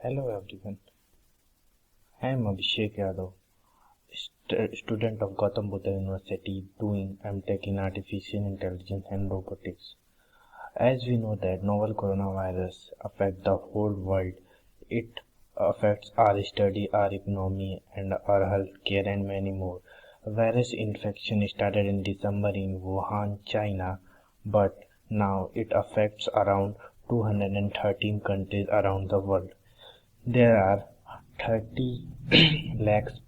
Hello everyone, I am Abhishek Yadav, student of Gautam Buddha University doing MTech in Artificial Intelligence and Robotics. As we know that novel coronavirus affects the whole world, it affects our study, our economy and our healthcare and many more. Virus infection started in December in Wuhan, China, but now it affects around 213 countries around the world. There are 30 lakhs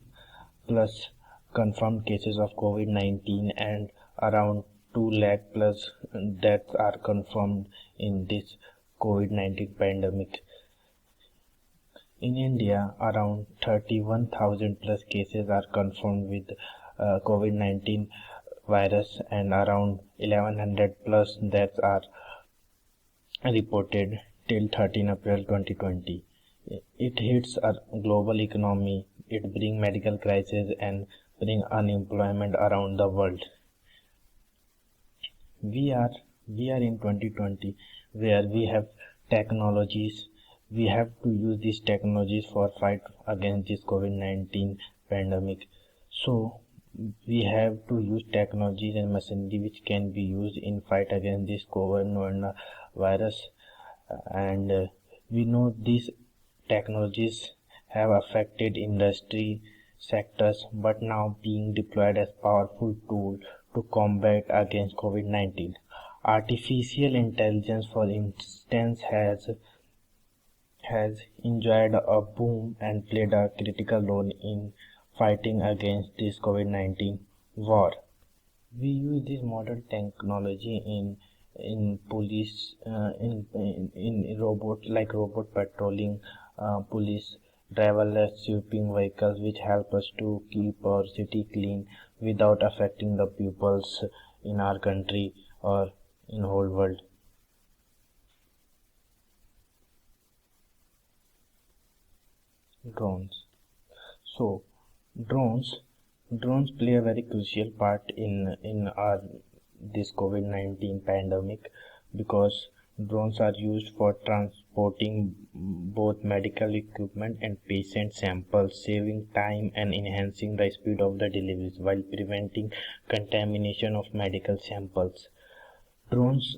plus confirmed cases of COVID-19 and around 2 lakh plus deaths are confirmed in this COVID-19 pandemic. In India, around 31,000 plus cases are confirmed with COVID-19 virus and around 1100 plus deaths are reported till 13 April 2020. It hits a global economy, it brings medical crisis and bring unemployment around the world. We are in 2020 where we have technologies. We have to use these technologies for fight against this COVID-19 pandemic. So we have to use technologies and machinery which can be used in fight against this COVID-19 virus. And we know these technologies have affected industry sectors but now being deployed as powerful tool to combat against COVID-19. Artificial intelligence, for instance, has enjoyed a boom and played a critical role in fighting against this COVID-19 war. We use this modern technology in police, in robot like robot patrolling, police driverless sweeping vehicles which help us to keep our city clean without affecting the pupils in our country or in whole world. Drones. So drones play a very crucial part in our this COVID-19 pandemic because drones are used for transporting both medical equipment and patient samples, saving time and enhancing the speed of the deliveries while preventing contamination of medical samples. Drones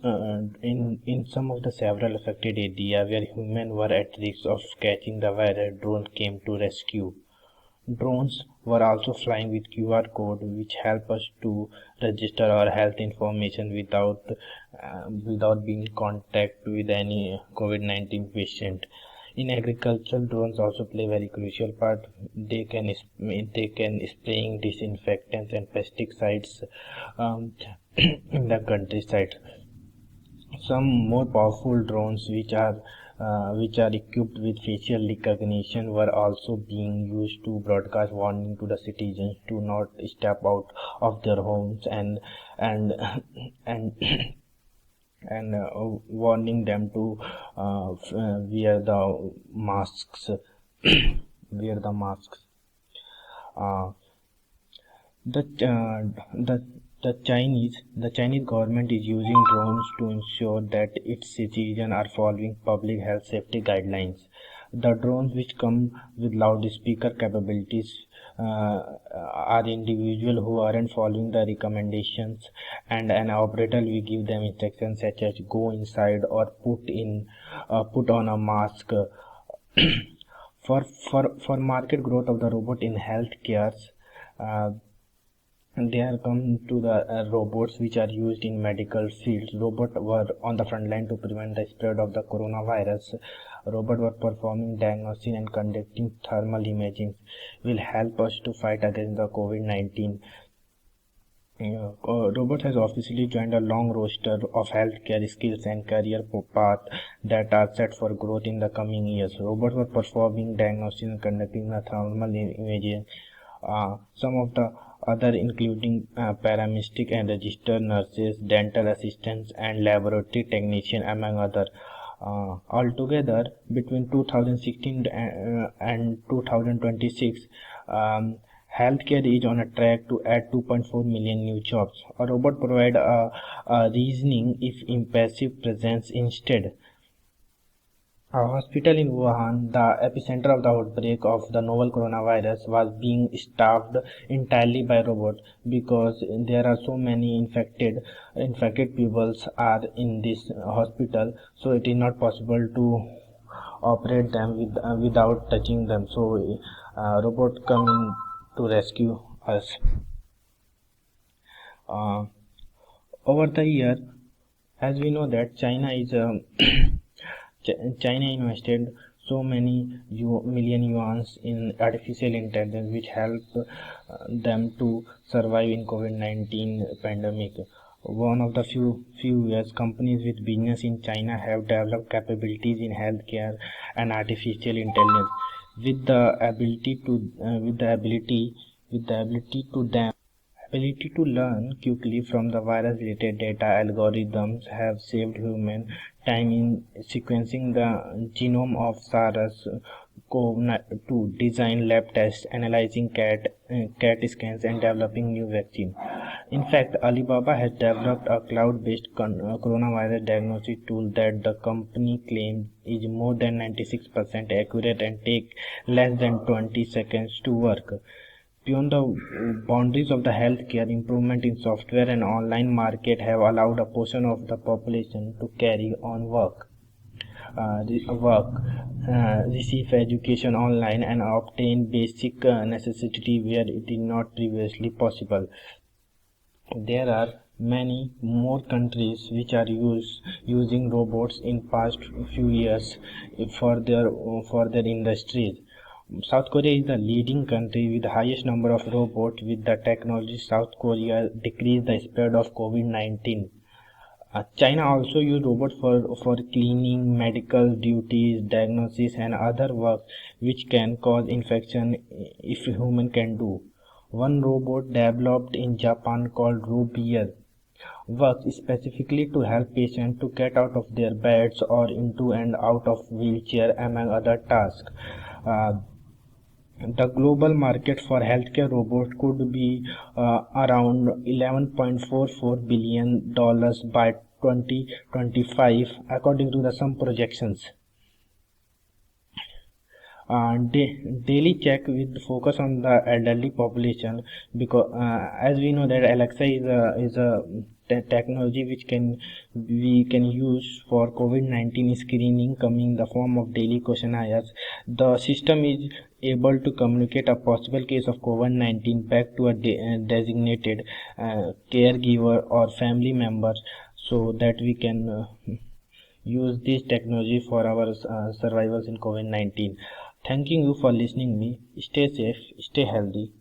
in some of the several affected areas where humans were at risk of catching the virus, drone came to rescue. Drones were also flying with QR code which help us to register our health information without being in contact with any COVID-19 patient. In agriculture, drones also play a very crucial part. They can spraying disinfectants and pesticides in the countryside. Some more powerful drones which are equipped with facial recognition were also being used to broadcast warning to the citizens to not step out of their homes and and warning them to wear the masks. Wear the masks. Uh, the uh, the the Chinese government is using drones to ensure that its citizens are following public health safety guidelines. The drones, which come with loudspeaker capabilities, are individuals who aren't following the recommendations, and an operator will give them instructions such as go inside or put on a mask. For market growth of the robot in healthcare. Uh, and they are come to the robots which are used in medical fields. Robots were on the front line to prevent the spread of the coronavirus. Robots were performing diagnosis and conducting thermal imaging will help us to fight against the COVID-19. Robot has officially joined a long roster of healthcare skills and career paths that are set for growth in the coming years. Robots were performing diagnosis and conducting the thermal imaging. Some of the other including paramedic and registered nurses, dental assistants and laboratory technician among other. Altogether between 2016 and 2026, healthcare is on a track to add 2.4 million new jobs. A robot provide a reasoning if impassive presence instead. A hospital in Wuhan, the epicenter of the outbreak of the novel coronavirus, was being staffed entirely by robots because there are so many infected people are in this hospital, so it is not possible to operate them without touching them. So robot come in to rescue us. Uh, Over the year, as we know that China invested so many million yuans in artificial intelligence, which help them to survive in COVID-19 pandemic. One of the few years, companies with business in China have developed capabilities in healthcare and artificial intelligence, with the ability to with the ability to learn quickly from the virus related data. Algorithms have saved human time in sequencing the genome of SARS-CoV-2, design lab tests, analyzing cat scans, and developing new vaccine. In fact, Alibaba has developed a cloud-based coronavirus diagnosis tool that the company claims is more than 96% accurate and take less than 20 seconds to work. Beyond the boundaries of the healthcare, improvement in software and online market have allowed a portion of the population to carry on receive education online, and obtain basic necessity where it is not previously possible. There are many more countries which are using robots in past few years for their industries. South Korea is the leading country with the highest number of robots. With the technology, South Korea decreased the spread of COVID-19. China also use robots for cleaning, medical duties, diagnosis, and other work which can cause infection if human can do. One robot developed in Japan called Robier works specifically to help patients to get out of their beds or into and out of wheelchair, among other tasks. Uh, the global market for healthcare robots could be around $11.44 billion by 2025, according to some projections. Daily check with focus on the elderly population, because as we know that Alexa is a technology which we can use for COVID-19 screening, coming in the form of daily questionnaires. The system is able to communicate a possible case of COVID-19 back to a designated caregiver or family member, so that we can use this technology for our survivals in COVID-19. Thanking you for listening me. Stay safe, stay healthy.